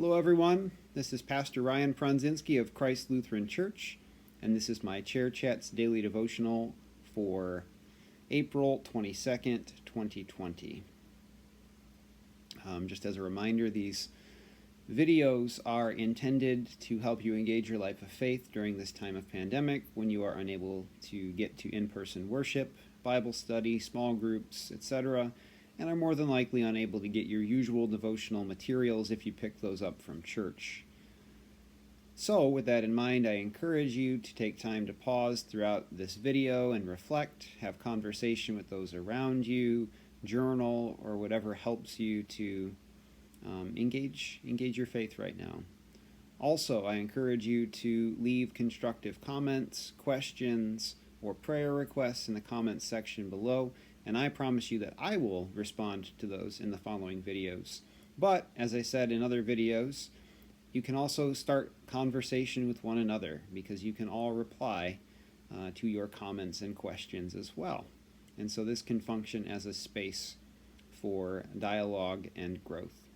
Hello everyone, this is Pastor Ryan Pronzinski of Christ Lutheran Church, and this is my Chair Chats Daily Devotional for April 22nd, 2020. Just as a reminder, these videos are intended to help you engage your life of faith during this time of pandemic when you are unable to get to in-person worship, Bible study, small groups, etc., and are more than likely unable to get your usual devotional materials if you pick those up from church. So, with that in mind, I encourage you to take time to pause throughout this video and reflect, have conversation with those around you, journal, or whatever helps you to engage your faith right now. Also, I encourage you to leave constructive comments, questions, or prayer requests in the comments section below, and I promise you that I will respond to those in the following videos. But, as I said in other videos, you can also start conversation with one another, because you can all reply to your comments and questions as well. And so this can function as a space for dialogue and growth.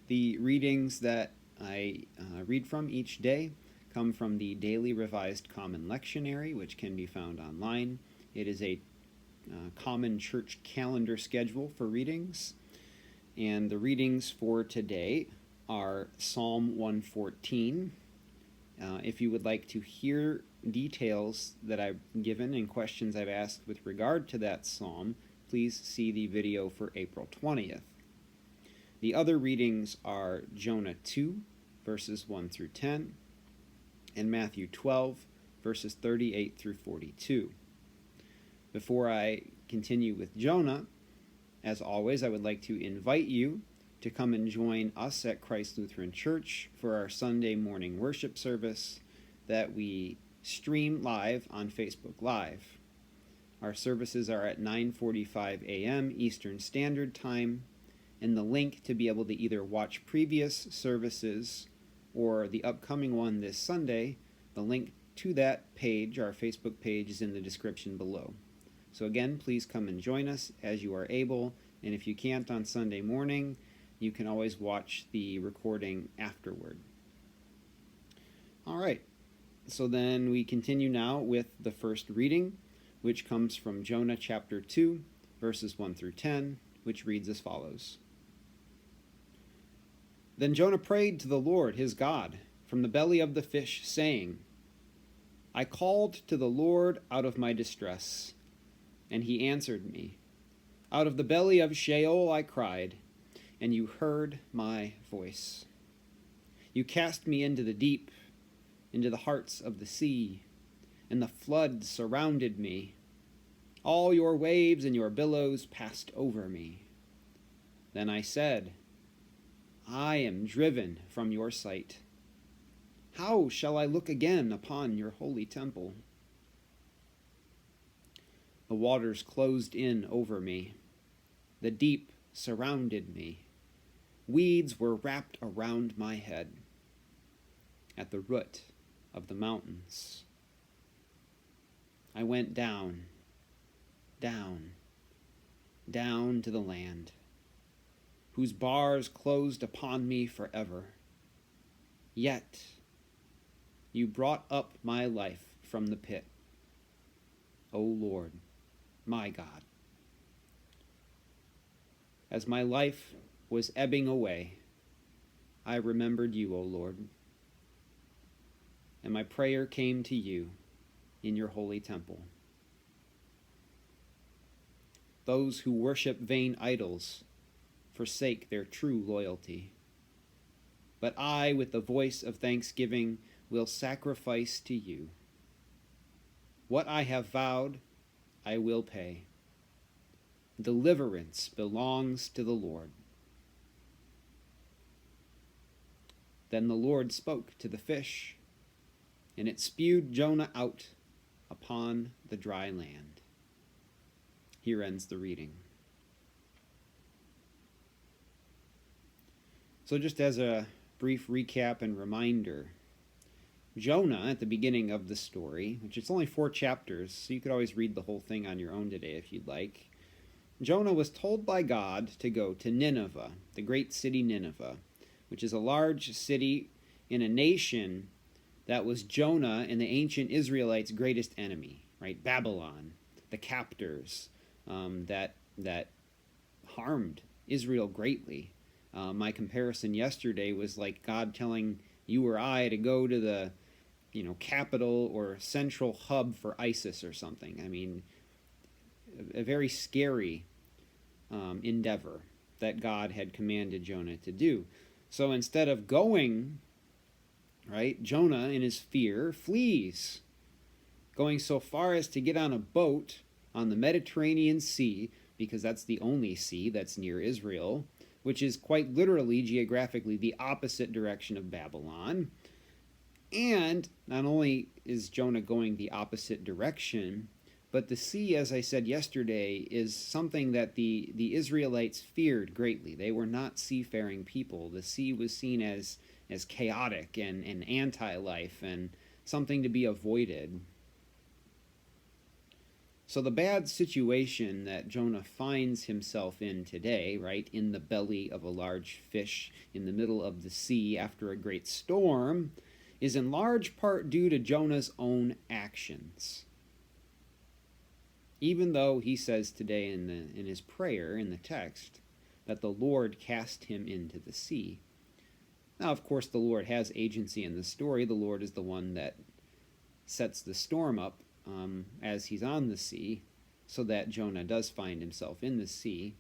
The readings that I read from each day come from the Daily Revised Common Lectionary, which can be found online. It is a common church calendar schedule for readings, and the readings for today are Psalm 114. If you would like to hear details that I've given and questions I've asked with regard to that psalm, please see the video for April 20th. The other readings are Jonah 2, verses 1 through 10, and Matthew 12, verses 38 through 42. Before I continue with Jonah, as always, I would like to invite you to come and join us at Christ Lutheran Church for our Sunday morning worship service that we stream live on Facebook Live. Our services are at 9:45 a.m. Eastern Standard Time, and the link to be able to either watch previous services or the upcoming one this Sunday, the link to that page, our Facebook page, is in the description below. So again, please come and join us as you are able, and if you can't on Sunday morning, you can always watch the recording afterward. All right, so then we continue now with the first reading, which comes from Jonah chapter 2, verses 1 through 10, which reads as follows. Then Jonah prayed to the Lord his God from the belly of the fish, saying, I called to the Lord out of my distress, and he answered me. Out of the belly of Sheol I cried, and you heard my voice. You cast me into the deep, into the hearts of the sea, and the flood surrounded me. All your waves and your billows passed over me. Then I said, I am driven from your sight. How shall I look again upon your holy temple? The waters closed in over me. The deep surrounded me. Weeds were wrapped around my head. At the root of the mountains, I went down, down, down to the land, whose bars closed upon me forever. Yet you brought up my life from the pit, O Lord, my God. As my life was ebbing away, I remembered you, O Lord, and my prayer came to you in your holy temple. Those who worship vain idols forsake their true loyalty, but I, with the voice of thanksgiving, will sacrifice to you. What I have vowed, I will pay. Deliverance belongs to the Lord. Then the Lord spoke to the fish, and it spewed Jonah out upon the dry land. Here ends the reading. So just as a brief recap and reminder, Jonah, at the beginning of the story, which it's only 4 chapters, so you could always read the whole thing on your own today if you'd like, Jonah was told by God to go to Nineveh, the great city Nineveh, which is a large city in a nation that was Jonah and the ancient Israelites' greatest enemy, right? Babylon, the captors that harmed Israel greatly. My comparison yesterday was like God telling you or I to go to the capital or central hub for ISIS or something. I mean, a very scary endeavor that God had commanded Jonah to do. So instead of going, right, Jonah in his fear flees, going so far as to get on a boat on the Mediterranean Sea, because that's the only sea that's near Israel, which is quite literally, geographically, the opposite direction of Babylon. And not only is Jonah going the opposite direction, but the sea, as I said yesterday, is something that the Israelites feared greatly. They were not seafaring people. The sea was seen as chaotic and anti-life and something to be avoided. So the bad situation that Jonah finds himself in today, right, in the belly of a large fish in the middle of the sea after a great storm, is in large part due to Jonah's own actions. Even though he says today in his prayer in the text that the Lord cast him into the sea. Now, of course, the Lord has agency in the story. The Lord is the one that sets the storm up as he's on the sea, so that Jonah does find himself in the sea.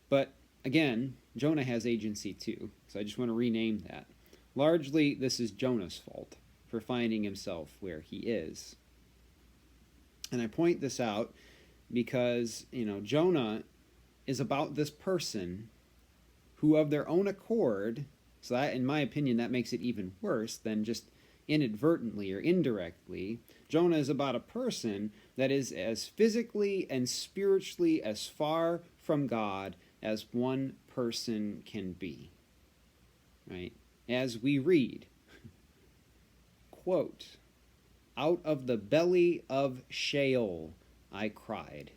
But again, Jonah has agency too, so I just want to rename that. Largely, this is Jonah's fault for finding himself where he is. And I point this out because, Jonah is about this person who of their own accord, so that, in my opinion, that makes it even worse than just inadvertently or indirectly. Jonah is about a person that is as physically and spiritually as far from God as one person can be. Right? As we read, quote, "Out of the belly of Sheol I cried."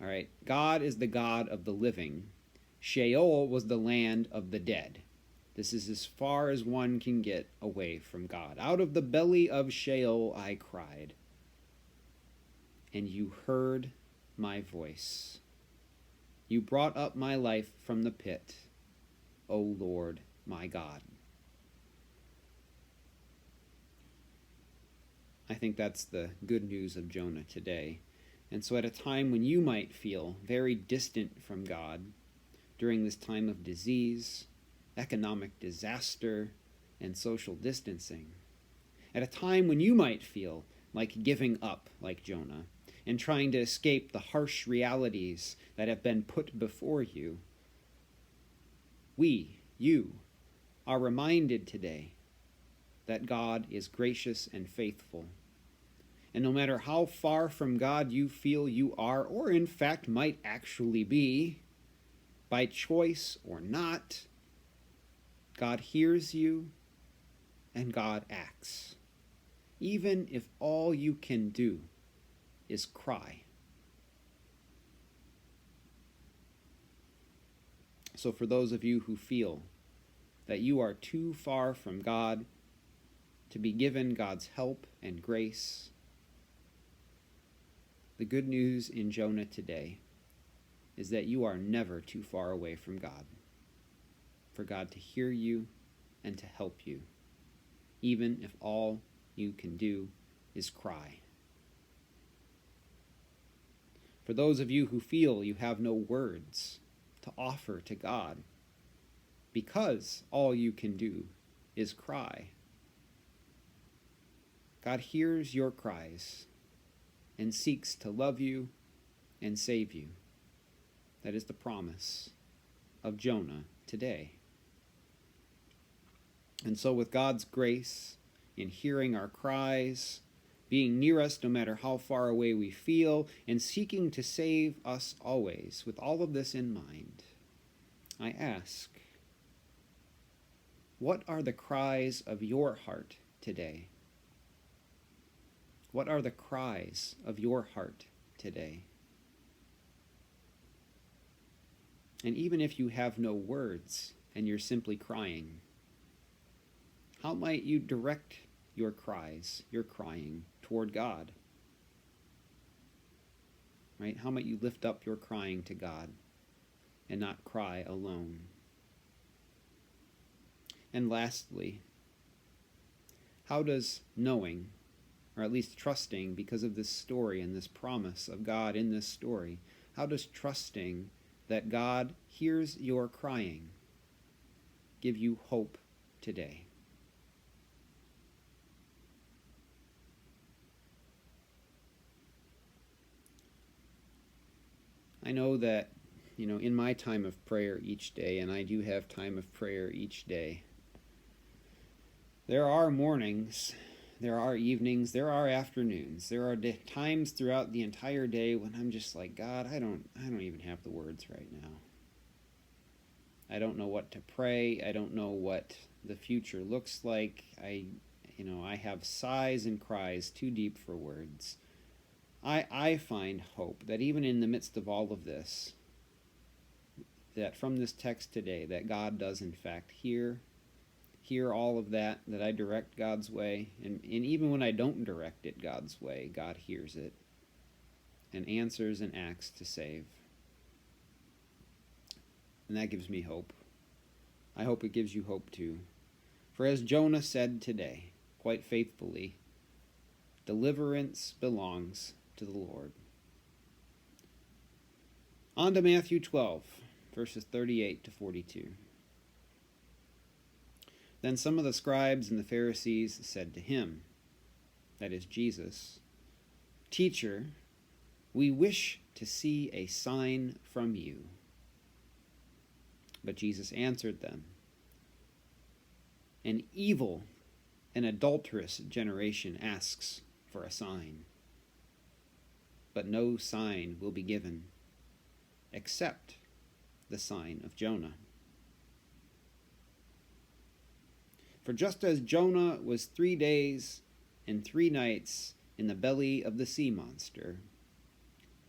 All right, God is the God of the living. Sheol was the land of the dead. This is as far as one can get away from God. Out of the belly of Sheol I cried, and you heard my voice. You brought up my life from the pit, O Lord my God. I think that's the good news of Jonah today. And so at a time when you might feel very distant from God, during this time of disease, economic disaster, and social distancing, at a time when you might feel like giving up like Jonah and trying to escape the harsh realities that have been put before you, you, are reminded today that God is gracious and faithful. And no matter how far from God you feel you are, or in fact might actually be, by choice or not, God hears you and God acts, even if all you can do is cry. So for those of you who feel that you are too far from God to be given God's help and grace, the good news in Jonah today is that you are never too far away from God, for God to hear you and to help you, even if all you can do is cry. For those of you who feel you have no words to offer to God, because all you can do is cry, God hears your cries and seeks to love you and save you. That is the promise of Jonah today. And so with God's grace in hearing our cries, being near us no matter how far away we feel, and seeking to save us always, with all of this in mind, I ask, what are the cries of your heart today? What are the cries of your heart today? And even if you have no words and you're simply crying? How might you direct your cries, your crying, toward God? Right? How might you lift up your crying to God and not cry alone? And lastly, how does knowing, or at least trusting because of this story and this promise of God in this story, how does trusting that God hears your crying give you hope today? I know that, in my time of prayer each day, and I do have time of prayer each day, there are mornings, there are evenings, there are afternoons, there are times throughout the entire day when I'm just like, God, I don't even have the words right now. I don't know what to pray. I don't know what the future looks like. I have sighs and cries too deep for words. I find hope that even in the midst of all of this, that from this text today, that God does in fact hear all of that I direct God's way. And even when I don't direct it God's way, God hears it and answers and acts to save. And that gives me hope. I hope it gives you hope too. For as Jonah said today, quite faithfully, deliverance belongs to the Lord. On to Matthew 12, verses 38 to 42. Then some of the scribes and the Pharisees said to him, that is Jesus, Teacher, we wish to see a sign from you. But Jesus answered them, An evil and adulterous generation asks for a sign, but no sign will be given, except the sign of Jonah. For just as Jonah was 3 days and 3 nights in the belly of the sea monster,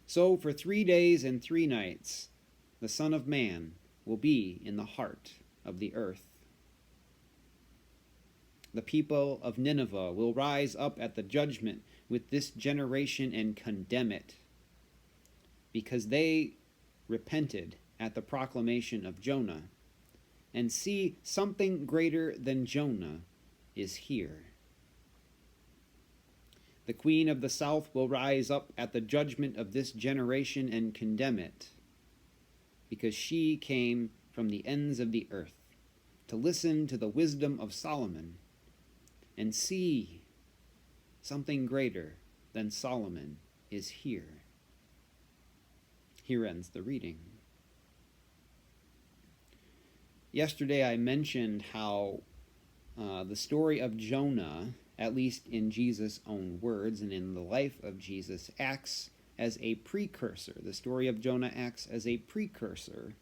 so for 3 days and 3 nights the Son of Man will be in the heart of the earth. The people of Nineveh will rise up at the judgment with this generation and condemn it, because they repented at the proclamation of Jonah, and see something greater than Jonah is here. The queen of the south will rise up at the judgment of this generation and condemn it, because she came from the ends of the earth to listen to the wisdom of Solomon, and see, something greater than Solomon is here. Here ends the reading. Yesterday I mentioned how the story of Jonah, at least in Jesus' own words and in the life of Jesus, acts as a precursor. The story of Jonah acts as a precursor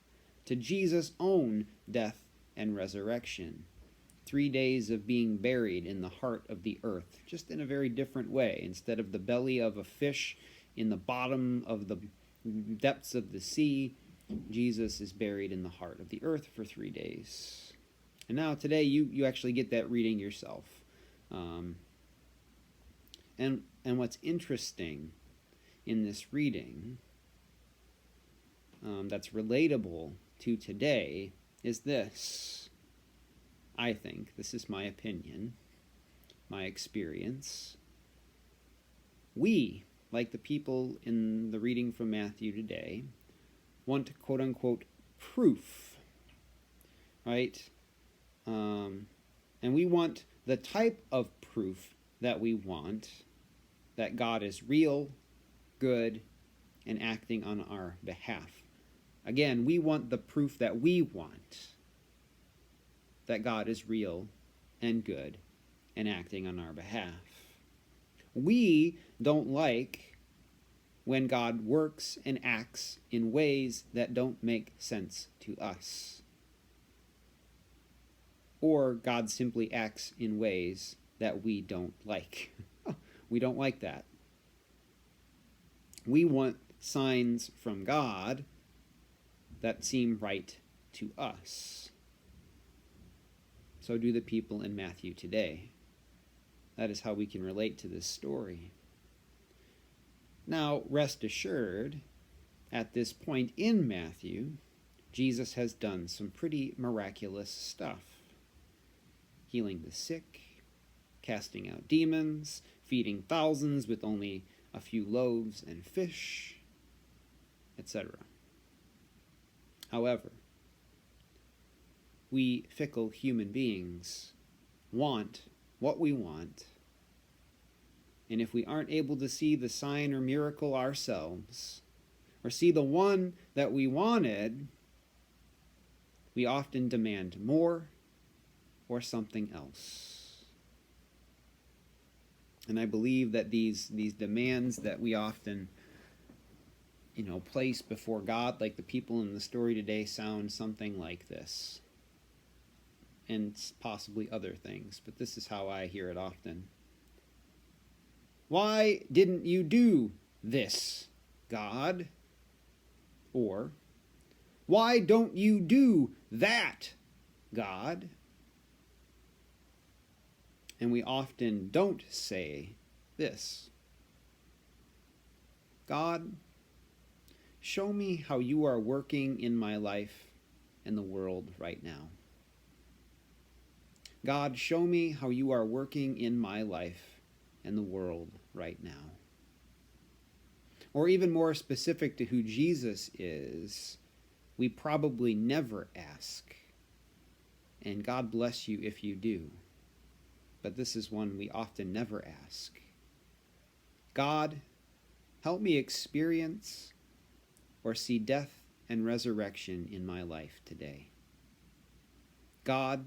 to Jesus' own death and resurrection. 3 days of being buried in the heart of the earth, just in a very different way. Instead of the belly of a fish in the bottom of the depths of the sea, Jesus is buried in the heart of the earth for 3 days. And now today you actually get that reading yourself. And what's interesting in this reading that's relatable to today is this. I think, this is my opinion, my experience. We, like the people in the reading from Matthew today, want quote-unquote proof, right? And we want the type of proof that we want, that God is real, good, and acting on our behalf. Again, we want the proof that we want, that God is real and good and acting on our behalf. We don't like when God works and acts in ways that don't make sense to us, or God simply acts in ways that we don't like. We don't like that. We want signs from God that seem right to us. so do the people in Matthew today. That is how we can relate to this story. Now, rest assured, at this point in Matthew, Jesus has done some pretty miraculous stuff. Healing the sick, casting out demons, feeding thousands with only a few loaves and fish, etc. However, we fickle human beings want what we want, and if we aren't able to see the sign or miracle ourselves, or see the one that we wanted, we often demand more or something else. And I believe that these demands that we often place before God, like the people in the story today, sound something like this. And possibly other things, but this is how I hear it often. Why didn't you do this, God? Or, why don't you do that, God? And we often don't say this. God, show me how you are working in my life and the world right now. God, show me how you are working in my life and the world right now. Or even more specific to who Jesus is, we probably never ask. And God bless you if you do. But this is one we often never ask. God, help me experience or see death and resurrection in my life today. God,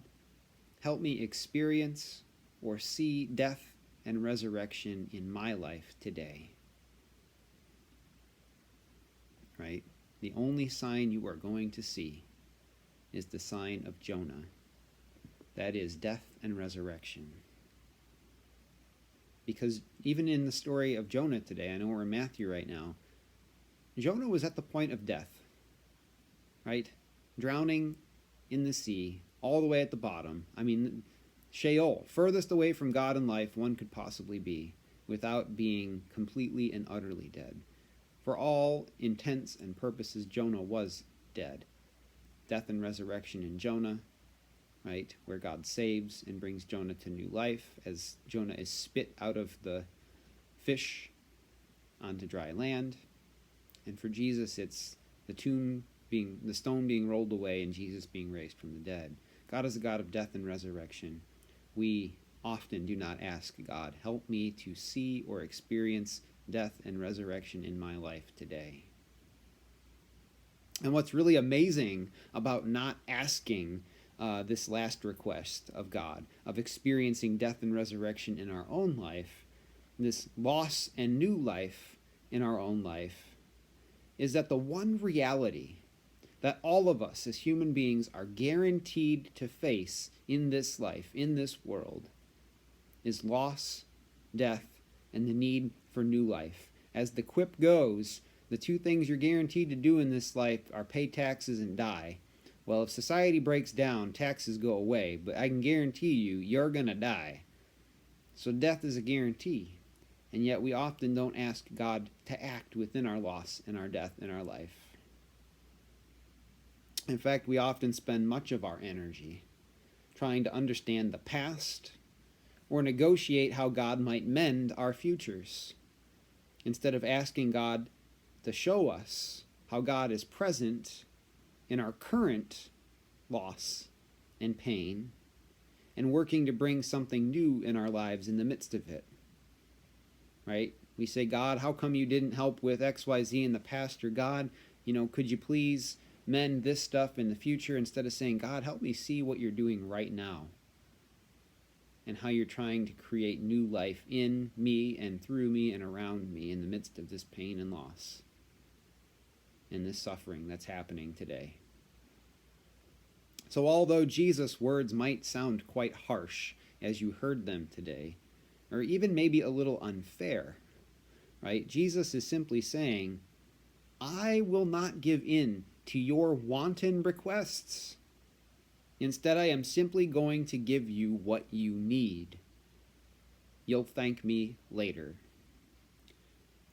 help me experience or see death and resurrection in my life today. Right? The only sign you are going to see is the sign of Jonah. That is death and resurrection. Because even in the story of Jonah today, I know we're in Matthew right now, Jonah was at the point of death. Right? Drowning in the sea, all the way at the bottom. I mean, Sheol, furthest away from God and life one could possibly be, without being completely and utterly dead. For all intents and purposes, Jonah was dead. Death and resurrection in Jonah, right, where God saves and brings Jonah to new life as Jonah is spit out of the fish onto dry land. And for Jesus, it's the stone being rolled away and Jesus being raised from the dead. God is a God of death and resurrection. We often do not ask God, help me to see or experience death and resurrection in my life today. And what's really amazing about not asking this last request of God, of experiencing death and resurrection in our own life, this loss and new life in our own life, is that the one reality that all of us as human beings are guaranteed to face in this life, in this world, is loss, death, and the need for new life. As the quip goes, the two things you're guaranteed to do in this life are pay taxes and die. Well, if society breaks down, taxes go away, but I can guarantee you, you're going to die. So death is a guarantee. And yet we often don't ask God to act within our loss and our death in our life. In fact, we often spend much of our energy trying to understand the past or negotiate how God might mend our futures, instead of asking God to show us how God is present in our current loss and pain and working to bring something new in our lives in the midst of it. Right? We say, God, how come you didn't help with XYZ in the past? Or God, could you please mend this stuff in the future? Instead of saying, God, help me see what you're doing right now and how you're trying to create new life in me and through me and around me in the midst of this pain and loss and this suffering that's happening today. So although Jesus' words might sound quite harsh as you heard them today, or even maybe a little unfair, right? Jesus is simply saying, I will not give in to your wanton requests. Instead, I am simply going to give you what you need. You'll thank me later.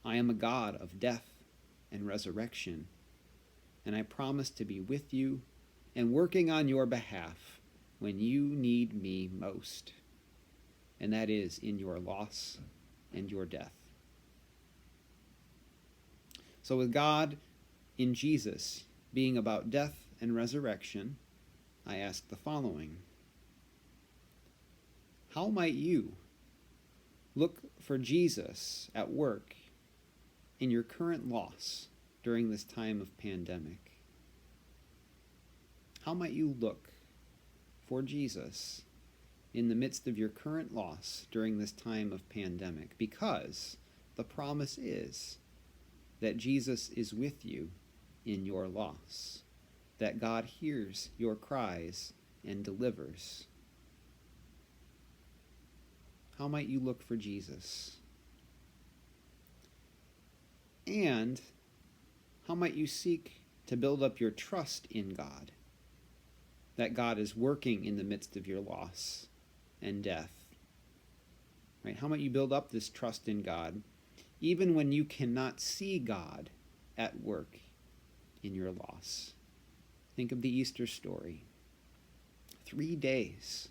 I am a God of death and resurrection, and I promise to be with you and working on your behalf when you need me most, and that is in your loss and your death. So with God in Jesus being about death and resurrection, I ask the following. How might you look for Jesus at work in your current loss during this time of pandemic? How might you look for Jesus in the midst of your current loss during this time of pandemic? Because the promise is that Jesus is with you in your loss, that God hears your cries and delivers. How might you look for Jesus? And how might you seek to build up your trust in God, that God is working in the midst of your loss and death? Right? How might you build up this trust in God even when you cannot see God at work in your loss? Think of the Easter story. 3 days,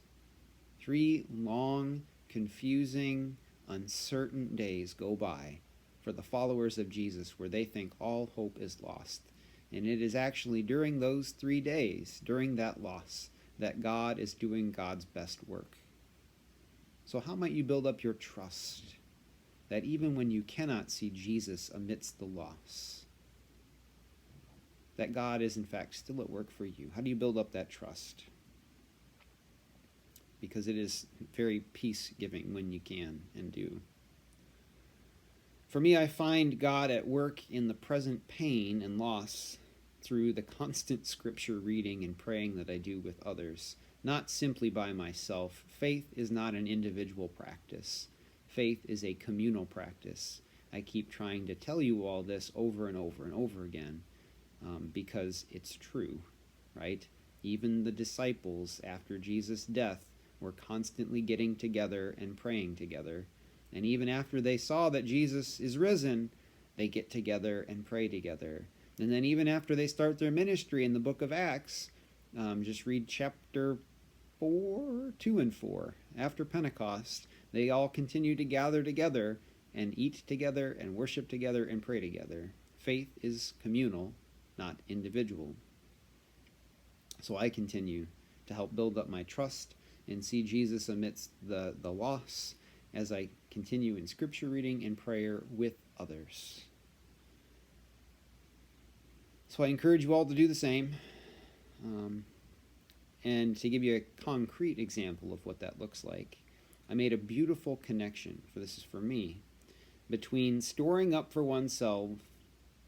3 long, confusing, uncertain days go by for the followers of Jesus where they think all hope is lost. And it is actually during those 3 days, during that loss, that God is doing God's best work. So how might you build up your trust that even when you cannot see Jesus amidst the loss, that God is in fact still at work for you? How do you build up that trust? Because it is very peace-giving when you can and do. For me, I find God at work in the present pain and loss through the constant scripture reading and praying that I do with others, not simply by myself. Faith is not an individual practice. Faith is a communal practice. I keep trying to tell you all this over and over and over again because it's true, right? Even the disciples, after Jesus' death, were constantly getting together and praying together. And even after they saw that Jesus is risen, they get together and pray together. And then even after they start their ministry in the book of Acts, just read chapter 2 and 4. After Pentecost, they all continue to gather together and eat together and worship together and pray together. Faith is communal, not individual. So I continue to help build up my trust and see Jesus amidst the loss as I continue in scripture reading and prayer with others. So I encourage you all to do the same. And to give you a concrete example of what that looks like, I made a beautiful connection, for this is for me, between storing up for oneself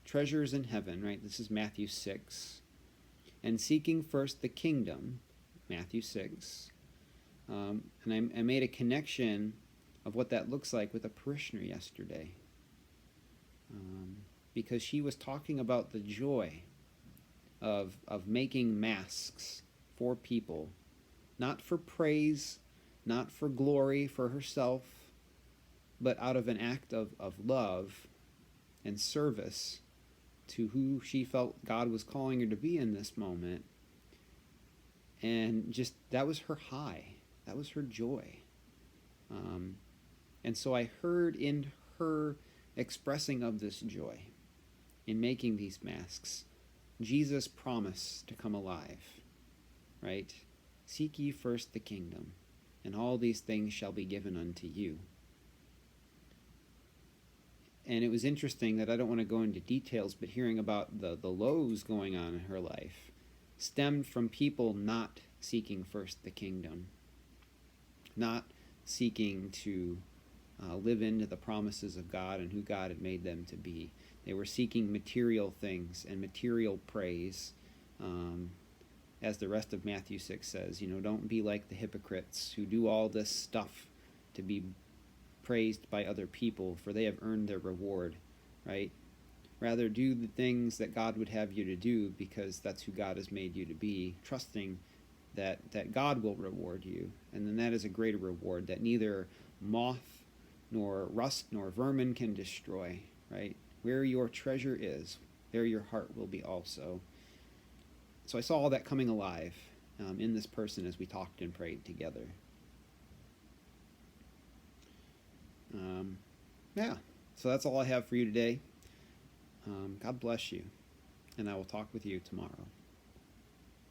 treasures in heaven, right? This is Matthew 6, and seeking first the kingdom, Matthew 6. And I made a connection of what that looks like with a parishioner yesterday, because she was talking about the joy of making masks for people, not for praise, not for glory for herself, but out of an act of love and service to who she felt God was calling her to be in this moment. And just, that was her high. That was her joy. And so I heard in her expressing of this joy in making these masks, Jesus' promise to come alive, right? Seek ye first the kingdom, and all these things shall be given unto you. And it was interesting that I don't want to go into details, but hearing about the lows going on in her life stemmed from people not seeking first the kingdom, not seeking to live into the promises of God and who God had made them to be. They were seeking material things and material praise. As the rest of Matthew 6 says, don't be like the hypocrites who do all this stuff to be praised by other people, for they have earned their reward, right? Rather, do the things that God would have you to do because that's who God has made you to be, trusting that God will reward you. And then that is a greater reward that neither moth nor rust nor vermin can destroy, right? Where your treasure is, there your heart will be also. So I saw all that coming alive in this person as we talked and prayed together. Yeah, so that's all I have for you today. God bless you, and I will talk with you tomorrow.